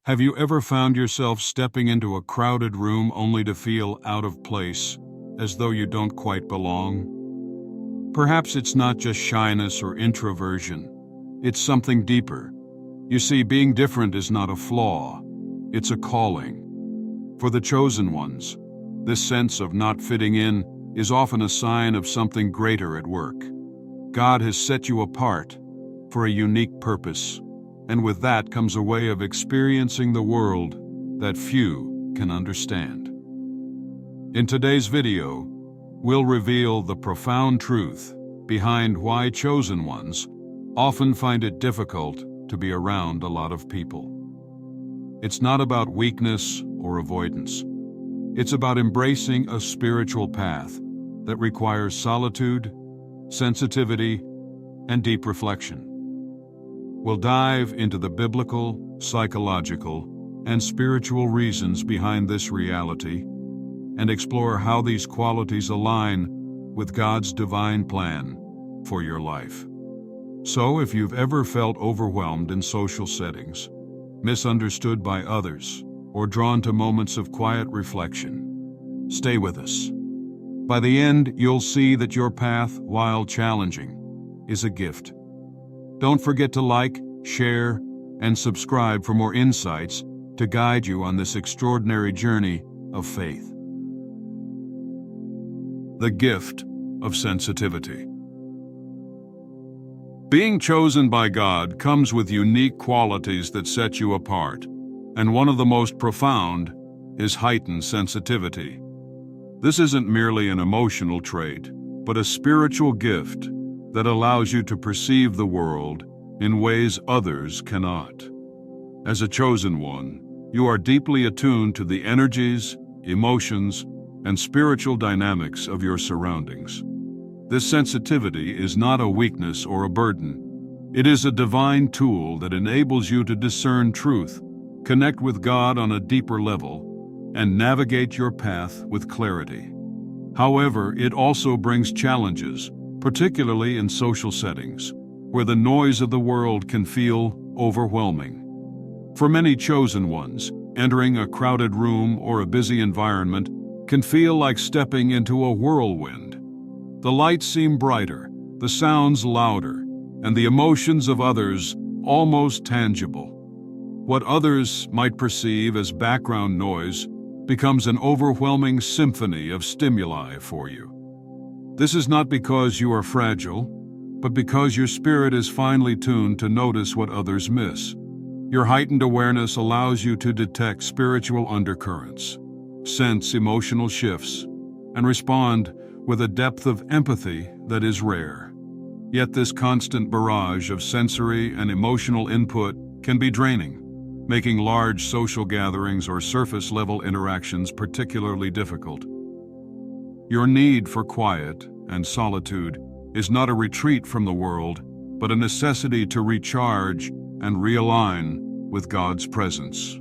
Have you ever found yourself stepping into a crowded room only to feel out of place, as though you don't quite belong? Perhaps it's not just shyness or introversion. It's something deeper. You see, being different is not a flaw. It's a calling. For the chosen ones, this sense of not fitting in is often a sign of something greater at work. God has set you apart for a unique purpose, and with that comes a way of experiencing the world that few can understand. In today's video, we'll reveal the profound truth behind why chosen ones often find it difficult to be around a lot of people. It's not about weakness or avoidance. It's about embracing a spiritual path that requires solitude, sensitivity, and deep reflection. We'll dive into the biblical, psychological, and spiritual reasons behind this reality and explore how these qualities align with God's divine plan for your life. So, if you've ever felt overwhelmed in social settings, misunderstood by others, or drawn to moments of quiet reflection, stay with us. By the end, you'll see that your path, while challenging, is a gift. Don't forget to like, share, and subscribe for more insights to guide you on this extraordinary journey of faith. The gift of sensitivity. Being chosen by God comes with unique qualities that set you apart, and one of the most profound is heightened sensitivity. This isn't merely an emotional trait, but a spiritual gift that allows you to perceive the world in ways others cannot. As a chosen one, you are deeply attuned to the energies, emotions, and spiritual dynamics of your surroundings. This sensitivity is not a weakness or a burden. It is a divine tool that enables you to discern truth, connect with God on a deeper level, and navigate your path with clarity. However, it also brings challenges, particularly in social settings, where the noise of the world can feel overwhelming. For many chosen ones, entering a crowded room or a busy environment can feel like stepping into a whirlwind. The lights seem brighter, the sounds louder, and the emotions of others almost tangible. What others might perceive as background noise becomes an overwhelming symphony of stimuli for you. This is not because you are fragile, but because your spirit is finely tuned to notice what others miss. Your heightened awareness allows you to detect spiritual undercurrents, sense emotional shifts, and respond with a depth of empathy that is rare. Yet this constant barrage of sensory and emotional input can be draining, making large social gatherings or surface-level interactions particularly difficult. Your need for quiet and solitude is not a retreat from the world, but a necessity to recharge and realign with God's presence.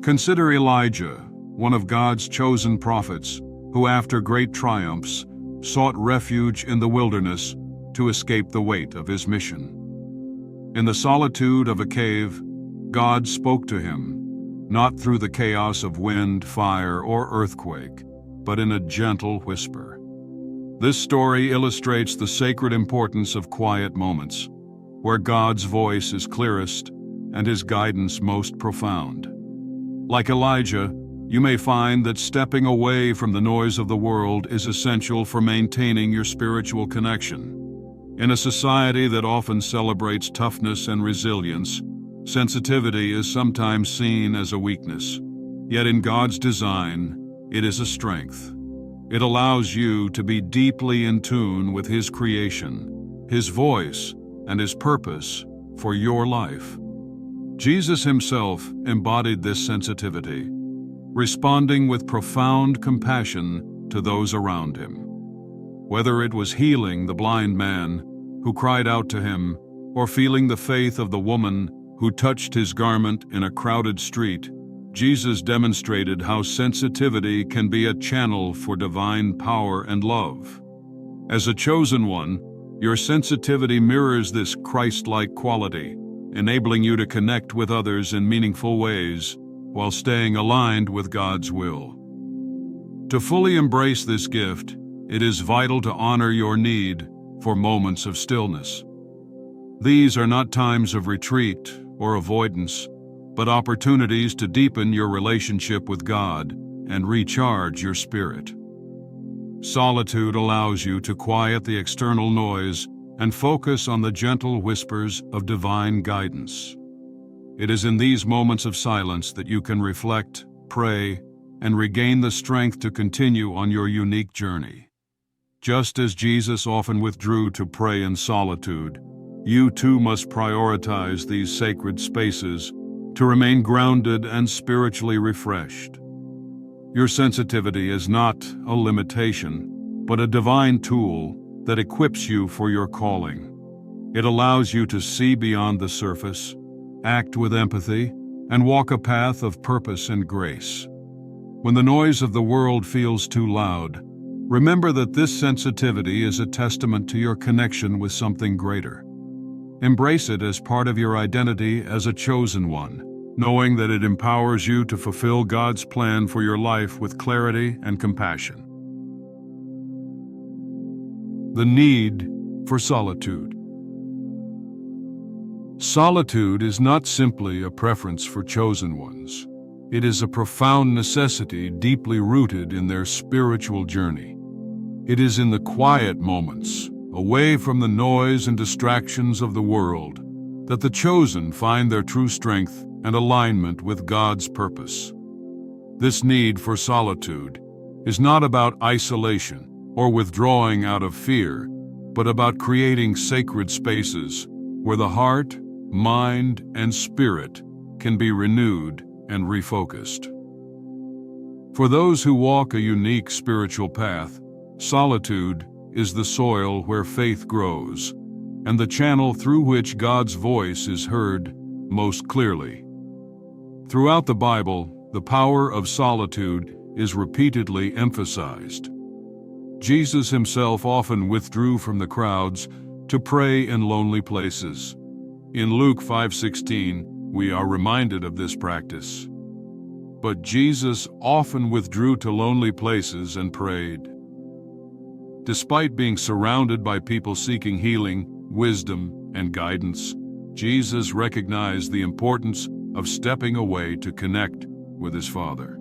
Consider Elijah, one of God's chosen prophets, who after great triumphs sought refuge in the wilderness to escape the weight of his mission. In the solitude of a cave, God spoke to him, not through the chaos of wind, fire, or earthquake, but in a gentle whisper. This story illustrates the sacred importance of quiet moments, where God's voice is clearest and his guidance most profound. Like Elijah, you may find that stepping away from the noise of the world is essential for maintaining your spiritual connection. In a society that often celebrates toughness and resilience, sensitivity is sometimes seen as a weakness. Yet in God's design, it is a strength. It allows you to be deeply in tune with His creation, His voice, and His purpose for your life. Jesus Himself embodied this sensitivity, responding with profound compassion to those around Him. Whether it was healing the blind man who cried out to Him, or feeling the faith of the woman who touched His garment in a crowded street, Jesus demonstrated how sensitivity can be a channel for divine power and love. As a chosen one, your sensitivity mirrors this Christ-like quality, enabling you to connect with others in meaningful ways while staying aligned with God's will. To fully embrace this gift, it is vital to honor your need for moments of stillness. These are not times of retreat or avoidance, but opportunities to deepen your relationship with God and recharge your spirit. Solitude allows you to quiet the external noise and focus on the gentle whispers of divine guidance. It is in these moments of silence that you can reflect, pray, and regain the strength to continue on your unique journey. Just as Jesus often withdrew to pray in solitude, you too must prioritize these sacred spaces to remain grounded and spiritually refreshed. Your sensitivity is not a limitation, but a divine tool that equips you for your calling. It allows you to see beyond the surface, act with empathy, and walk a path of purpose and grace. When the noise of the world feels too loud, remember that this sensitivity is a testament to your connection with something greater. Embrace it as part of your identity as a chosen one, knowing that it empowers you to fulfill God's plan for your life with clarity and compassion. The need for solitude. Solitude is not simply a preference for chosen ones. It is a profound necessity deeply rooted in their spiritual journey. It is in the quiet moments, away from the noise and distractions of the world, that the chosen find their true strength and alignment with God's purpose. This need for solitude is not about isolation or withdrawing out of fear, but about creating sacred spaces where the heart, mind, and spirit can be renewed and refocused. For those who walk a unique spiritual path, solitude is the soil where faith grows and the channel through which God's voice is heard most clearly. Throughout the Bible, the power of solitude is repeatedly emphasized. Jesus himself often withdrew from the crowds to pray in lonely places. In Luke 5:16, we are reminded of this practice. But Jesus often withdrew to lonely places and prayed. Despite being surrounded by people seeking healing, wisdom, and guidance, Jesus recognized the importance of stepping away to connect with his Father.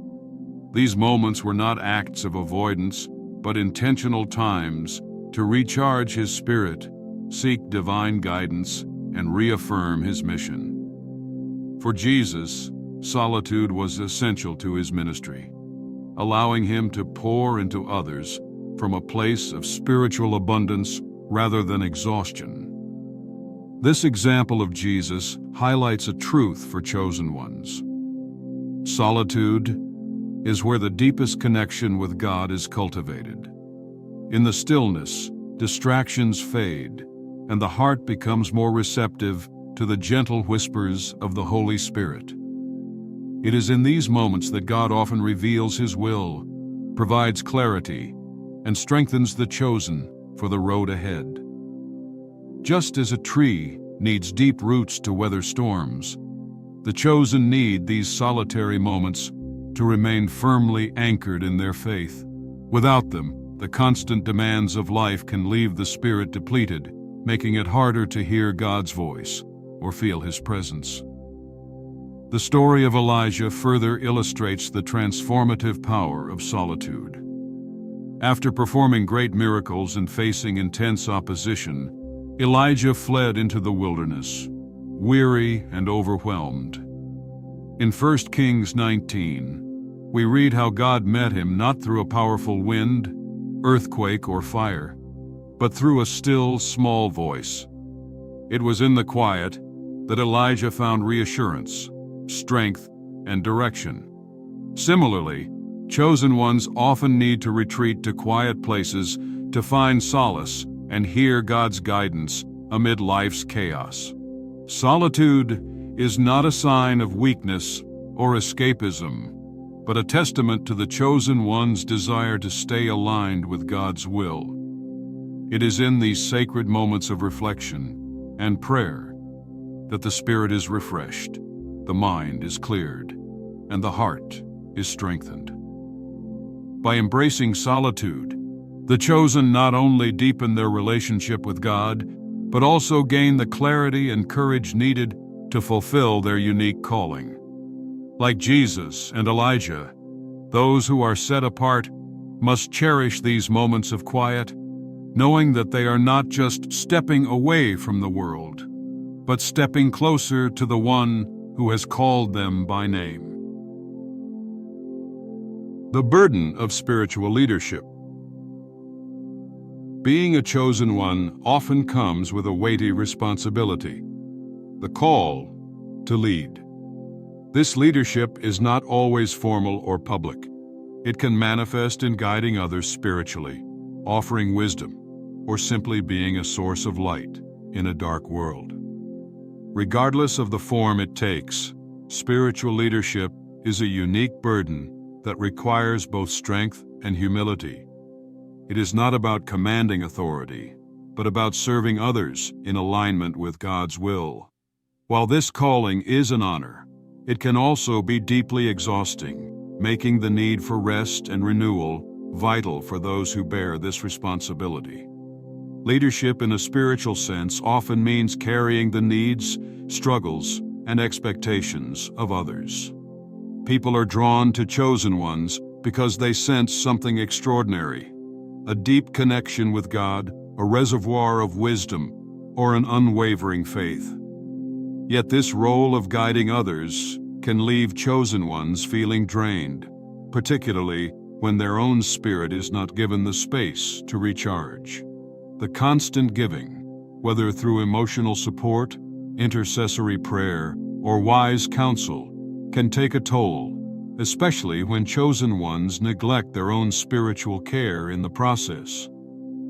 These moments were not acts of avoidance, but intentional times to recharge his spirit, seek divine guidance, and reaffirm his mission. For Jesus, solitude was essential to his ministry, allowing him to pour into others from a place of spiritual abundance rather than exhaustion. This example of Jesus highlights a truth for chosen ones. Solitude is where the deepest connection with God is cultivated. In the stillness, distractions fade, and the heart becomes more receptive to the gentle whispers of the Holy Spirit. It is in these moments that God often reveals his will, provides clarity, and strengthens the chosen for the road ahead. Just as a tree needs deep roots to weather storms, the chosen need these solitary moments to remain firmly anchored in their faith. Without them, the constant demands of life can leave the spirit depleted, making it harder to hear God's voice or feel his presence. The story of Elijah further illustrates the transformative power of solitude. After performing great miracles and facing intense opposition, Elijah fled into the wilderness, weary and overwhelmed. In 1 Kings 19, we read how God met him not through a powerful wind, earthquake, or fire, but through a still, small voice. It was in the quiet that Elijah found reassurance, strength, and direction. Similarly, chosen ones often need to retreat to quiet places to find solace and hear God's guidance amid life's chaos. Solitude is not a sign of weakness or escapism, but a testament to the chosen one's desire to stay aligned with God's will. It is in these sacred moments of reflection and prayer that the spirit is refreshed, the mind is cleared, and the heart is strengthened. By embracing solitude, the chosen not only deepen their relationship with God, but also gain the clarity and courage needed to fulfill their unique calling. Like Jesus and Elijah, those who are set apart must cherish these moments of quiet, knowing that they are not just stepping away from the world, but stepping closer to the one who has called them by name. The burden of spiritual leadership. Being a chosen one often comes with a weighty responsibility, the call to lead. This leadership is not always formal or public. It can manifest in guiding others spiritually, offering wisdom, or simply being a source of light in a dark world. Regardless of the form it takes, spiritual leadership is a unique burden that requires both strength and humility. It is not about commanding authority, but about serving others in alignment with God's will. While this calling is an honor, it can also be deeply exhausting, making the need for rest and renewal vital for those who bear this responsibility. Leadership in a spiritual sense often means carrying the needs, struggles, and expectations of others. People are drawn to chosen ones because they sense something extraordinary, a deep connection with God, a reservoir of wisdom, or an unwavering faith. Yet this role of guiding others can leave chosen ones feeling drained, particularly when their own spirit is not given the space to recharge. The constant giving, whether through emotional support, intercessory prayer, or wise counsel, can take a toll, especially when chosen ones neglect their own spiritual care in the process.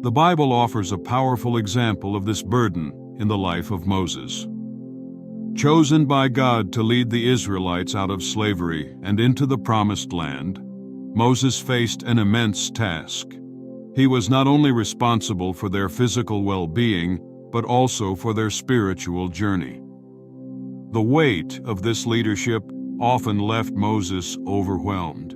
The Bible offers a powerful example of this burden in the life of Moses. Chosen by God to lead the Israelites out of slavery and into the Promised Land, Moses faced an immense task. He was not only responsible for their physical well-being, but also for their spiritual journey. The weight of this leadership often left Moses overwhelmed.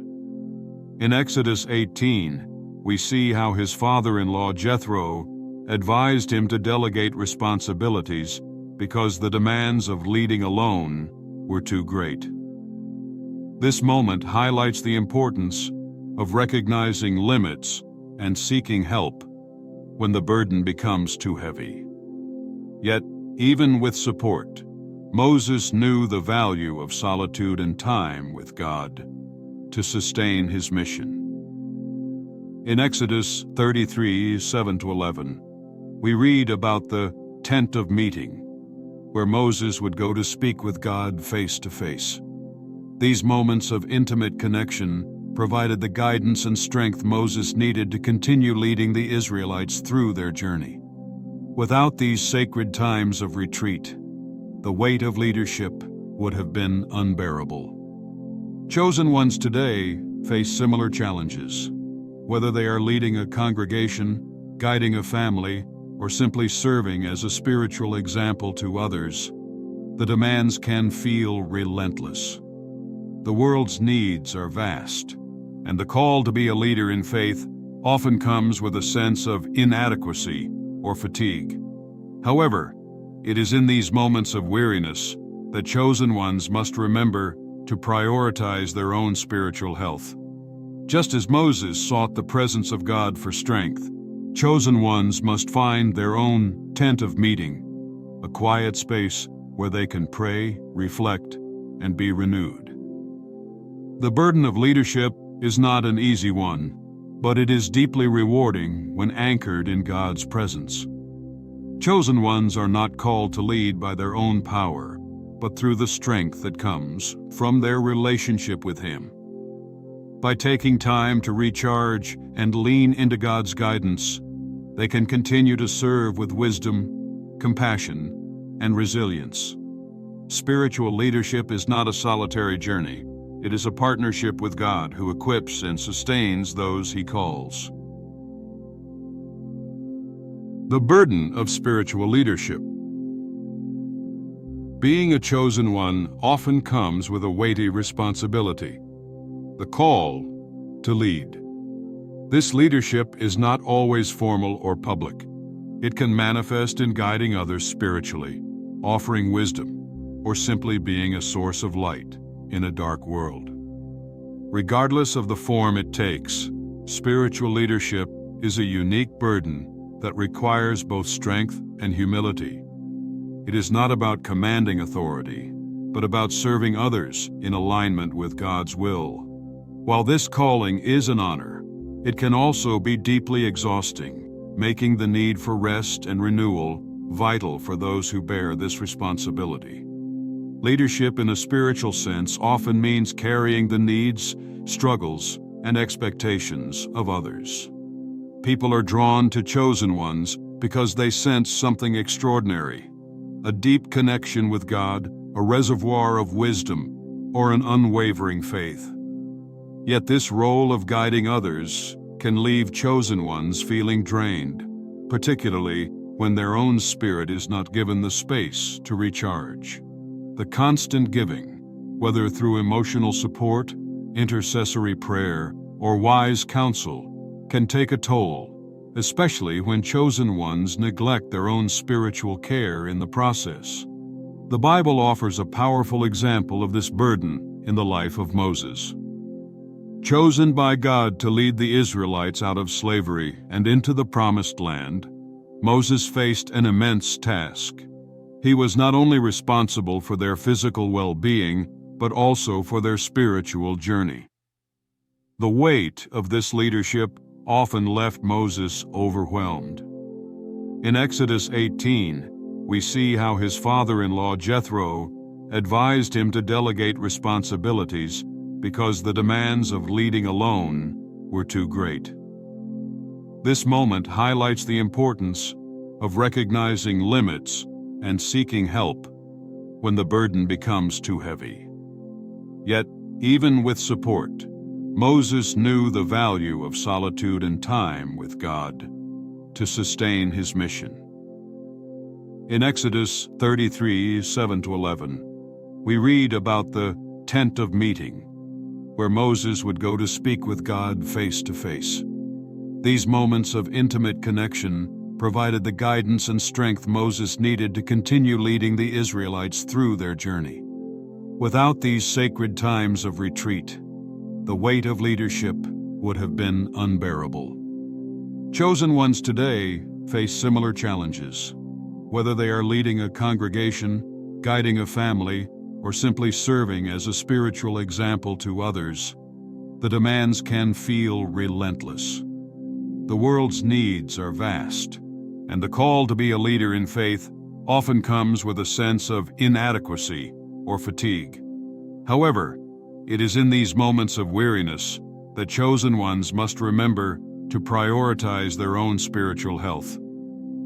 In Exodus 18, we see how his father-in-law Jethro advised him to delegate responsibilities because the demands of leading alone were too great. This moment highlights the importance of recognizing limits and seeking help when the burden becomes too heavy. Yet, even with support, Moses knew the value of solitude and time with God to sustain his mission. In Exodus 33, 7-11, we read about the tent of meeting, where Moses would go to speak with God face to face. These moments of intimate connection provided the guidance and strength Moses needed to continue leading the Israelites through their journey. Without these sacred times of retreat, the weight of leadership would have been unbearable. Chosen ones today face similar challenges. Whether they are leading a congregation, guiding a family, or simply serving as a spiritual example to others, the demands can feel relentless. The world's needs are vast, and the call to be a leader in faith often comes with a sense of inadequacy or fatigue. However, it is in these moments of weariness that chosen ones must remember to prioritize their own spiritual health. Just as Moses sought the presence of God for strength, chosen ones must find their own tent of meeting, a quiet space where they can pray, reflect, and be renewed. The burden of leadership is not an easy one, but it is deeply rewarding when anchored in God's presence. Chosen ones are not called to lead by their own power, but through the strength that comes from their relationship with Him. By taking time to recharge and lean into God's guidance, they can continue to serve with wisdom, compassion, and resilience. Spiritual leadership is not a solitary journey. It is a partnership with God who equips and sustains those He calls. The burden of spiritual leadership. Being a chosen one often comes with a weighty responsibility: the call to lead. This leadership is not always formal or public. It can manifest in guiding others spiritually, offering wisdom, or simply being a source of light in a dark world. Regardless of the form it takes, spiritual leadership is a unique burden that requires both strength and humility. It is not about commanding authority, but about serving others in alignment with God's will. While this calling is an honor, it can also be deeply exhausting, making the need for rest and renewal vital for those who bear this responsibility. Leadership in a spiritual sense often means carrying the needs, struggles, and expectations of others. People are drawn to chosen ones because they sense something extraordinary: a deep connection with God, a reservoir of wisdom, or an unwavering faith. Yet this role of guiding others can leave chosen ones feeling drained, particularly when their own spirit is not given the space to recharge. The constant giving, whether through emotional support, intercessory prayer, or wise counsel, can take a toll, especially when chosen ones neglect their own spiritual care in the process. The Bible offers a powerful example of this burden in the life of Moses. Chosen by God to lead the Israelites out of slavery and into the Promised Land, Moses faced an immense task. He was not only responsible for their physical well-being, but also for their spiritual journey. The weight of this leadership often left Moses overwhelmed. In Exodus 18, we see how his father-in-law Jethro advised him to delegate responsibilities because the demands of leading alone were too great. This moment highlights the importance of recognizing limits and seeking help when the burden becomes too heavy. Yet, even with support, Moses knew the value of solitude and time with God to sustain his mission. In Exodus 33, 7-11, we read about the tent of meeting, where Moses would go to speak with God face to face. These moments of intimate connection provided the guidance and strength Moses needed to continue leading the Israelites through their journey. Without these sacred times of retreat, the weight of leadership would have been unbearable. Chosen ones today face similar challenges. Whether they are leading a congregation, guiding a family, or simply serving as a spiritual example to others, the demands can feel relentless. The world's needs are vast, and the call to be a leader in faith often comes with a sense of inadequacy or fatigue. However, it is in these moments of weariness that chosen ones must remember to prioritize their own spiritual health.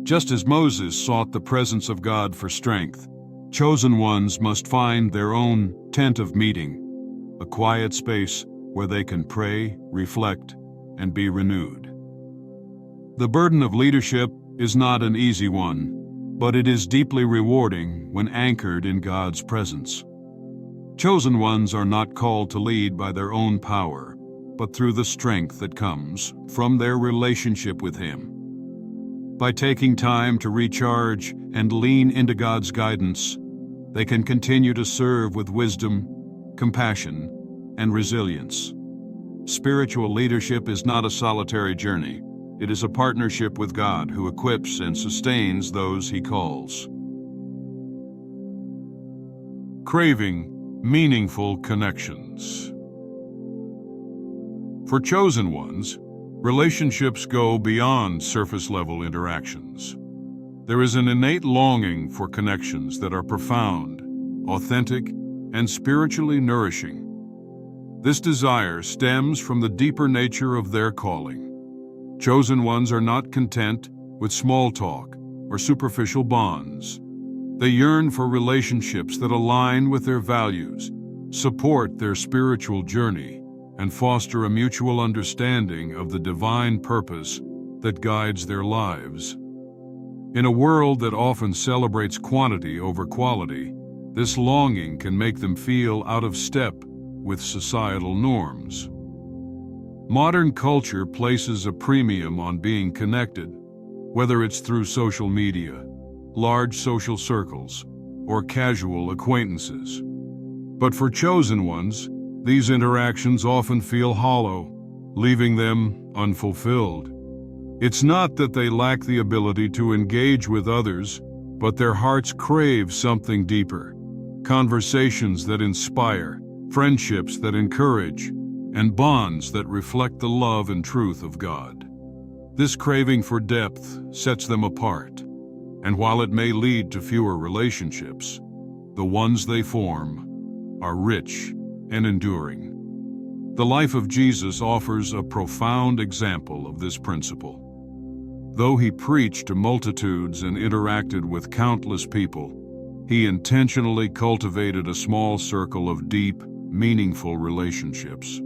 Just as Moses sought the presence of God for strength, chosen ones must find their own tent of meeting, a quiet space where they can pray, reflect, and be renewed. The burden of leadership is not an easy one, but it is deeply rewarding when anchored in God's presence. Chosen ones are not called to lead by their own power, but through the strength that comes from their relationship with Him. By taking time to recharge and lean into God's guidance, they can continue to serve with wisdom, compassion, and resilience. Spiritual leadership is not a solitary journey. It is a partnership with God who equips and sustains those He calls. Craving meaningful connections. For chosen ones, relationships go beyond surface-level interactions. There is an innate longing for connections that are profound, authentic, and spiritually nourishing. This desire stems from the deeper nature of their calling. Chosen ones are not content with small talk or superficial bonds. They yearn for relationships that align with their values, support their spiritual journey, and foster a mutual understanding of the divine purpose that guides their lives. In a world that often celebrates quantity over quality, This longing can make them feel out of step with societal norms. Modern culture places a premium on being connected, whether it's through social media, large social circles, or casual acquaintances. But for chosen ones, these interactions often feel hollow, leaving them unfulfilled. It's not that they lack the ability to engage with others, but their hearts crave something deeper. Conversations that inspire, friendships that encourage, and bonds that reflect the love and truth of God. This craving for depth sets them apart, and while it may lead to fewer relationships, the ones they form are rich and enduring. The life of Jesus offers a profound example of this principle. Though he preached to multitudes and interacted with countless people, he intentionally cultivated a small circle of deep, meaningful relationships.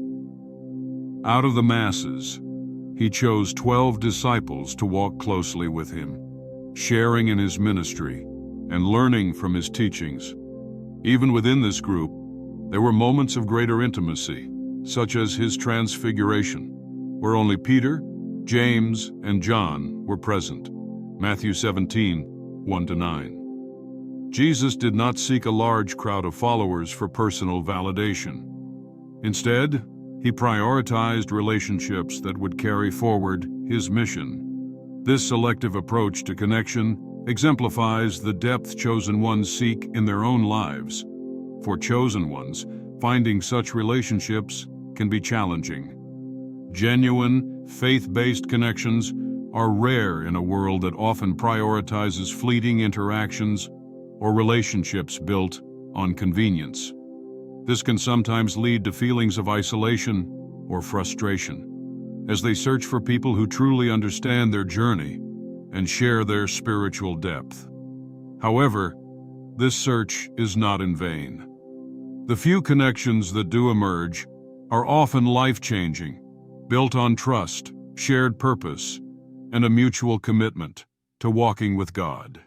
Out of the masses, he chose 12 disciples to walk closely with him, sharing in his ministry and learning from his teachings. Even within this group, there were moments of greater intimacy, such as his transfiguration, where only Peter, James, and John were present. Matthew 17, 1-9. Jesus did not seek a large crowd of followers for personal validation. Instead, he prioritized relationships that would carry forward his mission. This selective approach to connection exemplifies the depth chosen ones seek in their own lives. For chosen ones, finding such relationships can be challenging. Genuine, faith-based connections are rare in a world that often prioritizes fleeting interactions or relationships built on convenience. This can sometimes lead to feelings of isolation or frustration, as they search for people who truly understand their journey and share their spiritual depth. However, this search is not in vain. The few connections that do emerge are often life-changing, built on trust, shared purpose, and a mutual commitment to walking with God.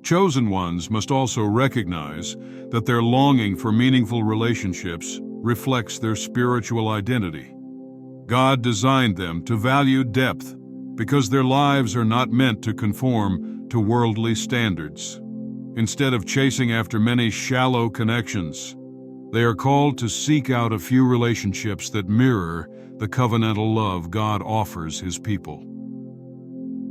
Chosen ones must also recognize that their longing for meaningful relationships reflects their spiritual identity. God designed them to value depth because their lives are not meant to conform to worldly standards. Instead of chasing after many shallow connections, they are called to seek out a few relationships that mirror the covenantal love God offers his people.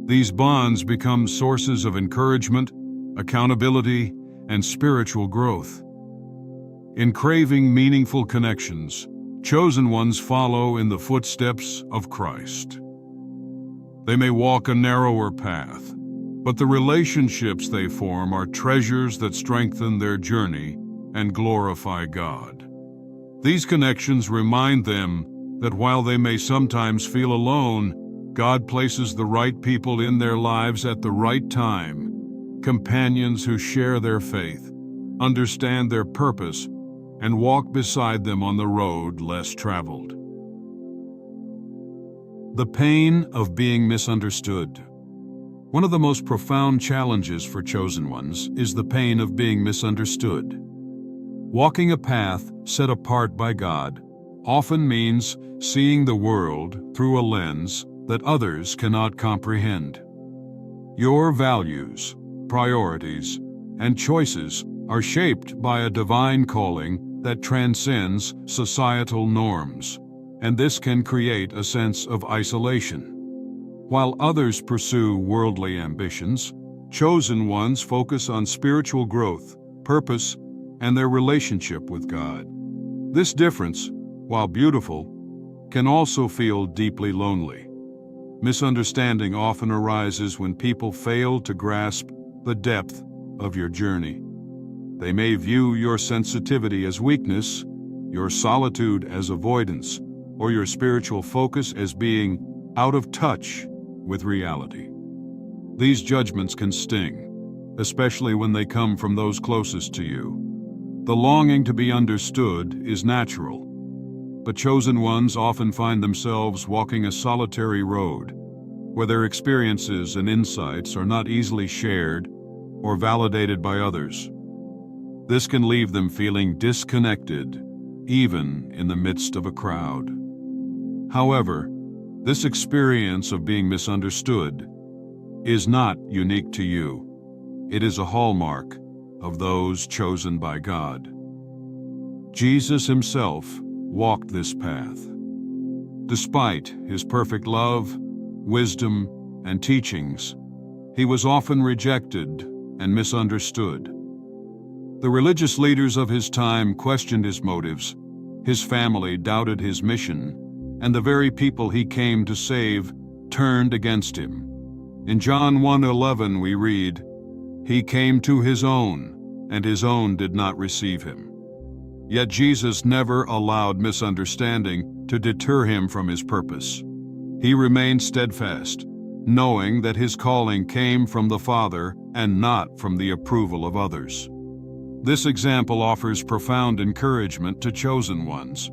These bonds become sources of encouragement, accountability, and spiritual growth. In craving meaningful connections, chosen ones follow in the footsteps of Christ. They may walk a narrower path, but the relationships they form are treasures that strengthen their journey and glorify God. These connections remind them that while they may sometimes feel alone, God places the right people in their lives at the right time, companions who share their faith, understand their purpose, and walk beside them on the road less traveled. The pain of being misunderstood. One of the most profound challenges for chosen ones is the pain of being misunderstood. Walking a path set apart by God often means seeing the world through a lens that others cannot comprehend. Your values, priorities, and choices are shaped by a divine calling that transcends societal norms, and this can create a sense of isolation. While others pursue worldly ambitions, chosen ones focus on spiritual growth, purpose, and their relationship with God. This difference, while beautiful, can also feel deeply lonely. Misunderstanding often arises when people fail to grasp the depth of your journey. They may view your sensitivity as weakness, your solitude as avoidance, or your spiritual focus as being out of touch with reality. These judgments can sting, especially when they come from those closest to you. The longing to be understood is natural, but chosen ones often find themselves walking a solitary road where their experiences and insights are not easily shared or validated by others. This can leave them feeling disconnected, even in the midst of a crowd. However, this experience of being misunderstood is not unique to you. It is a hallmark of those chosen by God. Jesus himself walked this path. Despite his perfect love, wisdom, and teachings, he was often rejected and misunderstood. The religious leaders of his time questioned his motives, his family doubted his mission, and the very people he came to save turned against him. In John 1:11 we read, "He came to his own, and his own did not receive him." Yet Jesus never allowed misunderstanding to deter him from his purpose. He remained steadfast, knowing that his calling came from the Father and not from the approval of others. This example offers profound encouragement to chosen ones.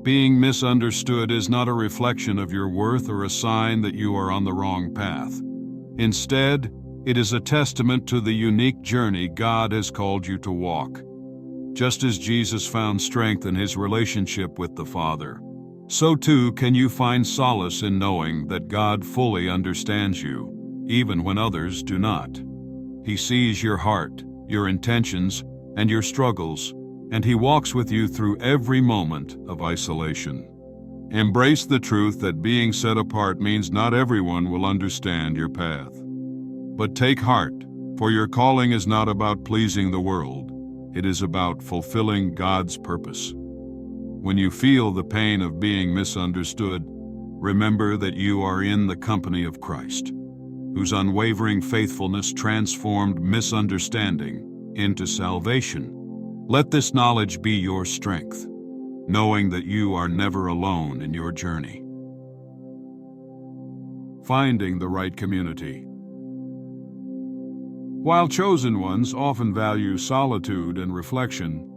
Being misunderstood is not a reflection of your worth or a sign that you are on the wrong path. Instead, it is a testament to the unique journey God has called you to walk. Just as Jesus found strength in his relationship with the Father, so too can you find solace in knowing that God fully understands you, even when others do not. He sees your heart, your intentions, and your struggles, and he walks with you through every moment of isolation. Embrace the truth that being set apart means not everyone will understand your path. But take heart, for your calling is not about pleasing the world. It is about fulfilling God's purpose. When you feel the pain of being misunderstood, remember that you are in the company of Christ, whose unwavering faithfulness transformed misunderstanding into salvation. Let this knowledge be your strength, knowing that you are never alone in your journey. Finding the right community. While chosen ones often value solitude and reflection,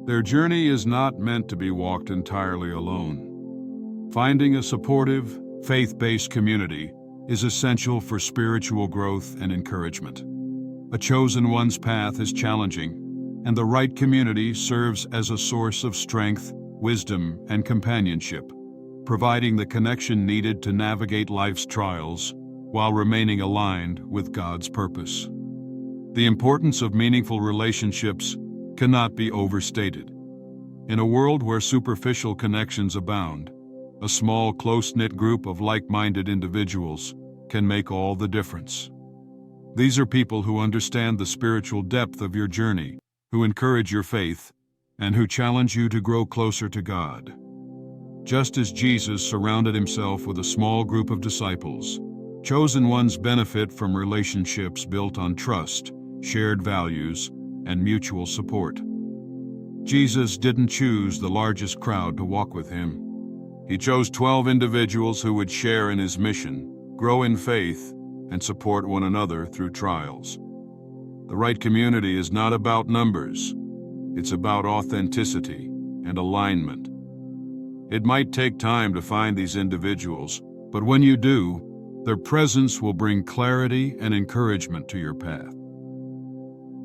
their journey is not meant to be walked entirely alone. Finding a supportive, faith-based community is essential for spiritual growth and encouragement. A chosen one's path is challenging, and the right community serves as a source of strength, wisdom, and companionship, providing the connection needed to navigate life's trials while remaining aligned with God's purpose. The importance of meaningful relationships cannot be overstated. In a world where superficial connections abound, a small, close-knit group of like-minded individuals can make all the difference. These are people who understand the spiritual depth of your journey, who encourage your faith, and who challenge you to grow closer to God. Just as Jesus surrounded himself with a small group of disciples, chosen ones benefit from relationships built on trust, shared values, and mutual support. Jesus didn't choose the largest crowd to walk with him. He chose 12 individuals who would share in his mission, grow in faith, and support one another through trials. The right community is not about numbers. It's about authenticity and alignment. It might take time to find these individuals, but when you do, their presence will bring clarity and encouragement to your path.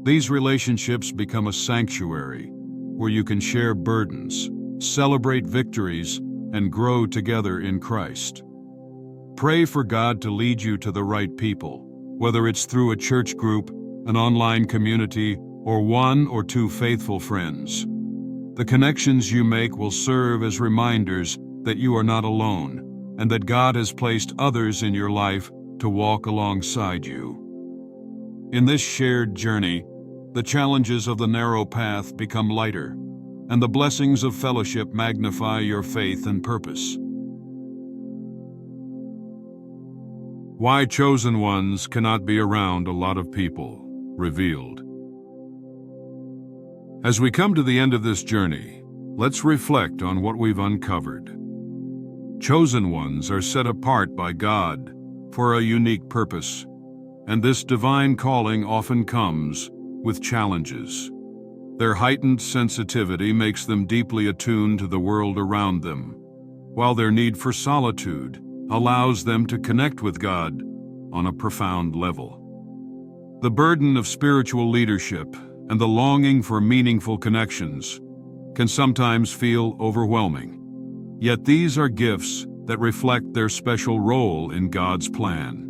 These relationships become a sanctuary where you can share burdens, celebrate victories, and grow together in Christ. Pray for God to lead you to the right people, whether it's through a church group, an online community, or one or two faithful friends. The connections you make will serve as reminders that you are not alone and that God has placed others in your life to walk alongside you. In this shared journey, the challenges of the narrow path become lighter, and the blessings of fellowship magnify your faith and purpose. Why chosen ones cannot be around a lot of people. Revealed. As we come to the end of this journey, let's reflect on what we've uncovered. Chosen ones are set apart by God for a unique purpose, and this divine calling often comes with challenges. Their heightened sensitivity makes them deeply attuned to the world around them, while their need for solitude allows them to connect with God on a profound level. The burden of spiritual leadership and the longing for meaningful connections can sometimes feel overwhelming. Yet these are gifts that reflect their special role in God's plan.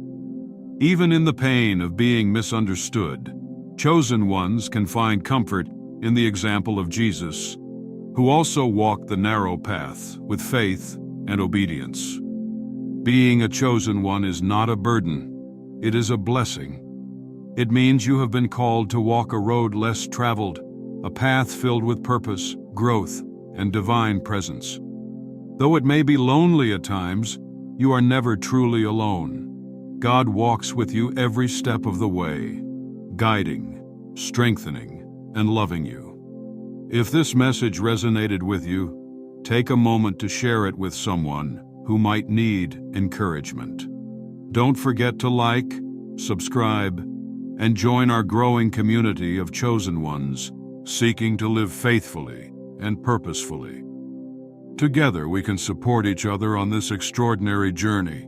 Even in the pain of being misunderstood, chosen ones can find comfort in the example of Jesus, who also walked the narrow path with faith and obedience. Being a chosen one is not a burden, it is a blessing. It means you have been called to walk a road less traveled, a path filled with purpose, growth, and divine presence. Though it may be lonely at times, you are never truly alone. God walks with you every step of the way, guiding, strengthening, and loving you. If this message resonated with you, take a moment to share it with someone who might need encouragement. Don't forget to like, subscribe, and join our growing community of chosen ones seeking to live faithfully and purposefully. Together we can support each other on this extraordinary journey